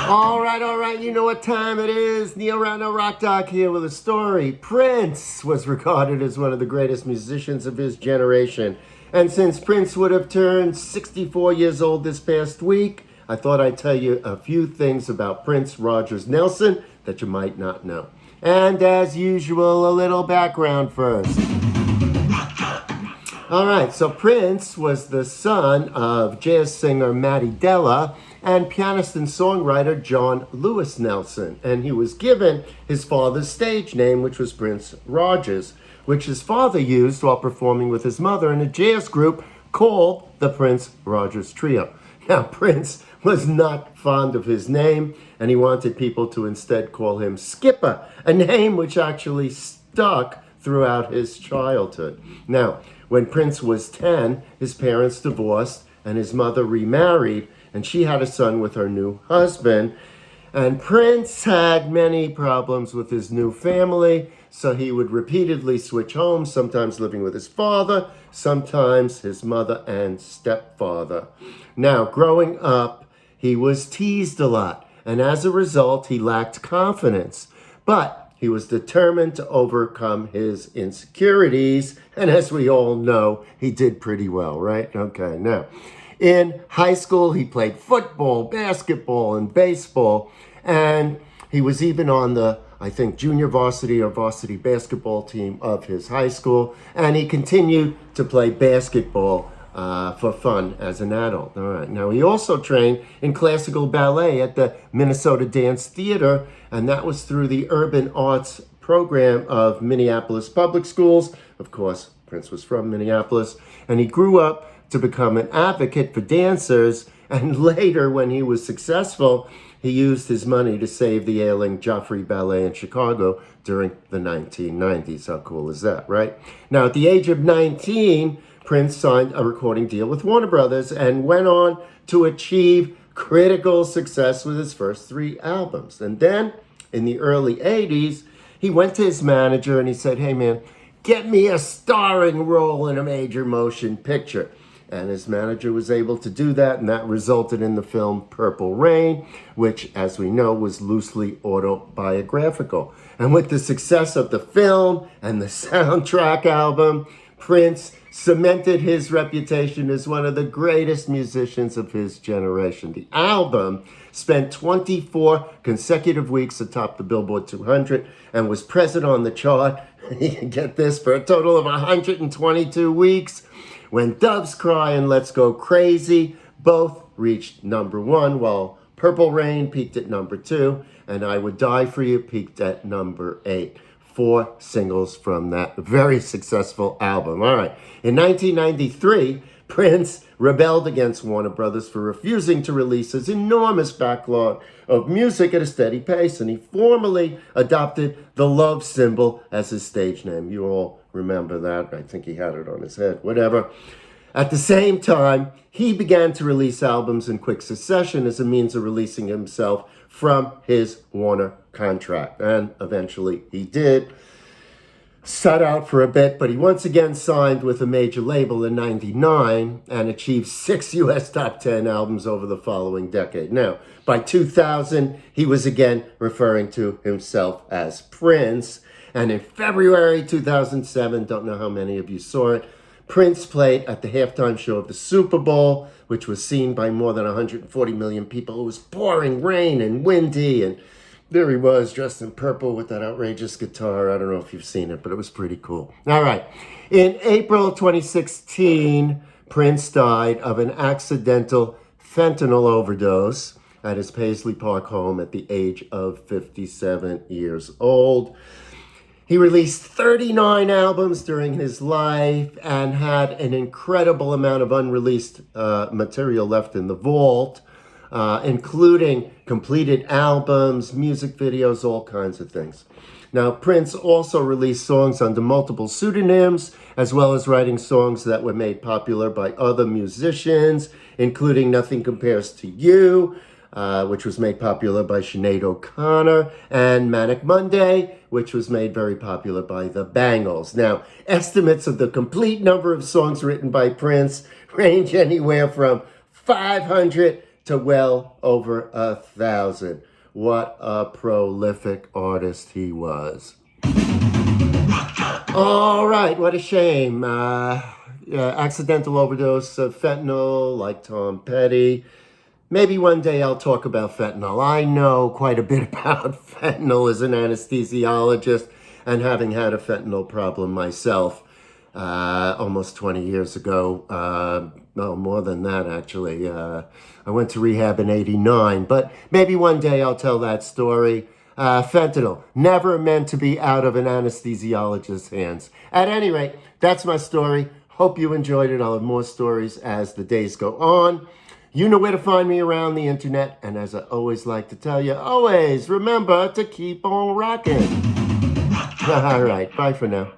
All right, you know what time it is. Neil Randall Rock Dog here with a story. Prince was regarded as one of the greatest musicians of his generation. And since Prince would have turned 64 years old this past week, I thought I'd tell you a few things about Prince Rogers Nelson that you might not know. And as usual, a little background first. All right, so Prince was the son of jazz singer Matty Della and pianist and songwriter John Lewis Nelson. And he was given his father's stage name, which was Prince Rogers, which his father used while performing with his mother in a jazz group called the Prince Rogers Trio. Now, Prince was not fond of his name, and he wanted people to instead call him Skipper, a name which actually stuck throughout his childhood. Now, when Prince was 10, his parents divorced and his mother remarried, and she had a son with her new husband. And Prince had many problems with his new family, so he would repeatedly switch homes, sometimes living with his father, sometimes his mother and stepfather. Now, growing up, he was teased a lot, and as a result, he lacked confidence. But he was determined to overcome his insecurities, and as we all know, he did pretty well, right? Okay, now, in high school, he played football, basketball, and baseball, and he was even on the, I think, junior varsity or varsity basketball team of his high school, and he continued to play basketball for fun as an adult. All right. Now, he also trained in classical ballet at the Minnesota Dance Theater, and that was through the Urban Arts program of Minneapolis Public Schools. Of course, Prince was from Minneapolis, and he grew up to become an advocate for dancers, and later, when he was successful, he used his money to save the ailing Joffrey Ballet in Chicago during the 1990s. How cool is that, right? Now, at the age of 19, Prince signed a recording deal with Warner Brothers and went on to achieve critical success with his first 3 albums. And then, in the early 80s, he went to his manager and he said, "Hey man, get me a starring role in a major motion picture." And his manager was able to do that, and that resulted in the film Purple Rain, which, as we know, was loosely autobiographical. And with the success of the film and the soundtrack album, Prince cemented his reputation as one of the greatest musicians of his generation. The album spent 24 consecutive weeks atop the Billboard 200 and was present on the chart, you can get this, for a total of 122 weeks. When Doves Cry and Let's Go Crazy both reached number 1, while Purple Rain peaked at number 2, and I Would Die For You peaked at number 8. 4 singles from that very successful album. All right. In 1993, Prince rebelled against Warner Brothers for refusing to release his enormous backlog of music at a steady pace, and he formally adopted the Love Symbol as his stage name. You all remember that. I think he had it on his head, whatever. At the same time, he began to release albums in quick succession as a means of releasing himself from his Warner contract. And eventually he did. Sat out for a bit, but he once again signed with a major label in '99 and achieved 6 U.S. top 10 albums over the following decade. Now, by 2000, he was again referring to himself as Prince. And in February 2007, don't know how many of you saw it, Prince played at the halftime show of the Super Bowl, which was seen by more than 140 million people. It was pouring rain and windy, and there he was, dressed in purple with that outrageous guitar. I don't know if you've seen it, but it was pretty cool. All right. In April 2016, Prince died of an accidental fentanyl overdose at his Paisley Park home at the age of 57 years old. He released 39 albums during his life and had an incredible amount of unreleased material left in the vault, including completed albums, music videos, all kinds of things. Now, Prince also released songs under multiple pseudonyms, as well as writing songs that were made popular by other musicians, including Nothing Compares to You, which was made popular by Sinead O'Connor, and Manic Monday, which was made very popular by the Bangles. Now, estimates of the complete number of songs written by Prince range anywhere from 500 to well over 1,000. What a prolific artist he was. All right, what a shame. Accidental overdose of fentanyl, like Tom Petty. Maybe one day I'll talk about fentanyl. I know quite a bit about fentanyl as an anesthesiologist and having had a fentanyl problem myself almost 20 years ago. No, more than that, actually. I went to rehab in 89, but maybe one day I'll tell that story. Fentanyl, never meant to be out of an anesthesiologist's hands. At any rate, that's my story. Hope you enjoyed it. I'll have more stories as the days go on. You know where to find me around the internet. And as I always like to tell you, always remember to keep on rocking. All right, bye for now.